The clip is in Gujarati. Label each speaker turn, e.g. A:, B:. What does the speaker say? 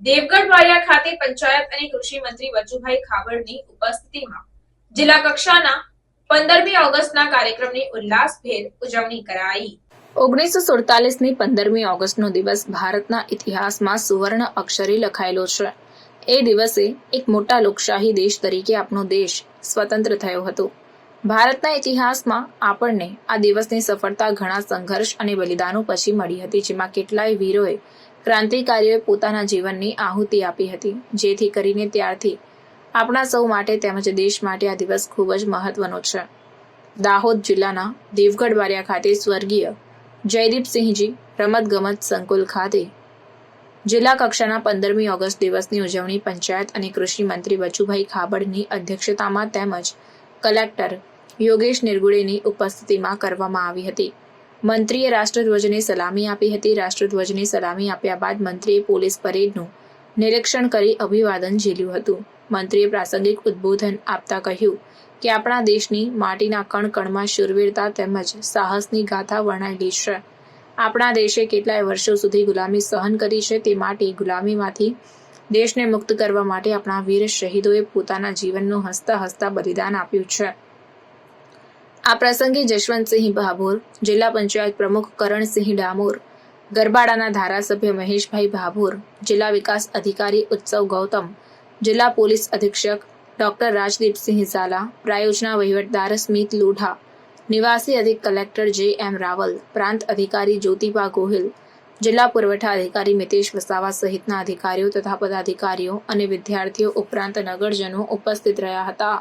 A: દેવગઢ વાડિયા ખાતે પંચાયત અને કૃષિ મંત્રી વજુભાઈ ખાબડની ઉપસ્થિતિમાં જિલ્લા કક્ષાના 15મી ઓગસ્ટના કાર્યક્રમની ઉલ્લાસભેર ઉજવણી કરાઈ। 1947ની 15મી ઓગસ્ટનો દિવસ ભારતના ઇતિહાસમાં સુવર્ણ અક્ષરે લખાયેલો છે। એ દિવસે એક મોટા લોકશાહી દેશ તરીકે આપણો દેશ સ્વતંત્ર થયો હતો। ભારતના ઇતિહાસમાં આપણને આ દિવસની સફળતા ઘણા સંઘર્ષ અને બલિદાનો પછી મળી હતી, જેમાં કેટલાય વીરોએ ક્રાંતિકારીઓએ પોતાના જીવનની આહુતિ આપી હતી, જેથી કરીને ત્યારથી આપણા સૌ માટે તેમજ દેશ માટે આ દિવસ ખૂબ જ મહત્વનો છે। દાહોદ જિલ્લાના દેવગઢ વાડિયા ખાતે સ્વર્ગીય જયદીપસિંહજી રમતગમત સંકુલ ખાતે જિલ્લા કક્ષાના 15મી ઓગસ્ટ દિવસની ઉજવણી પંચાયત અને કૃષિ મંત્રી વજુભાઈ ખાબડની અધ્યક્ષતામાં તેમજ કલેક્ટર યોગેશ નિરગુડેની ઉપસ્થિતિમાં કરવામાં આવી હતી। મંત્રીએ રાષ્ટ્રધ્વજને સલામી આપી હતી। રાષ્ટ્રધ્વજને સલામી આપ્યા બાદ મંત્રીએ પોલીસ પરેડનું નિરીક્ષણ કરી અભિવાદન ઝીલ્યું હતું। મંત્રીએ પ્રાસંગિક ઉદ્બોધન આપતા કહ્યું કે આપણા દેશની માટીના કણ કણમાં શૂરવીરતા તેમજ સાહસની ગાથા વર્ણાયેલી છે। આપણા દેશે કેટલાય વર્ષો સુધી ગુલામી સહન કરી છે, તે માટે ગુલામીમાંથી દેશને મુક્ત કરવા માટે આપણા વીર શહીદોએ પોતાના જીવનનું હસતા હસતા બલિદાન આપ્યું છે। આ પ્રસંગે જશવંતસિંહ ભાભોર, જિલ્લા પંચાયત પ્રમુખ કરણસિંહ ડામોર, ગરબાડાના ધારાસભ્ય મહેશભાઈ ભાભોર, જિલ્લા વિકાસ અધિકારી ઉત્સવ ગૌતમ, જિલ્લા પોલીસ અધિક્ષક ડોક્ટર રાજદીપસિંહ ઝાલા, પ્રાયોજના વહીવટદાર સ્મિત લોઢા, નિવાસી અધિક કલેક્ટર જે.એમ. રાવલ, પ્રાંત અધિકારી જ્યોતિબા ગોહિલ, જિલ્લા પુરવઠા અધિકારી મિતેશ વસાવા સહિતના અધિકારીઓ તથા પદાધિકારીઓ અને વિદ્યાર્થીઓ ઉપરાંત નગરજનો ઉપસ્થિત રહ્યા હતા।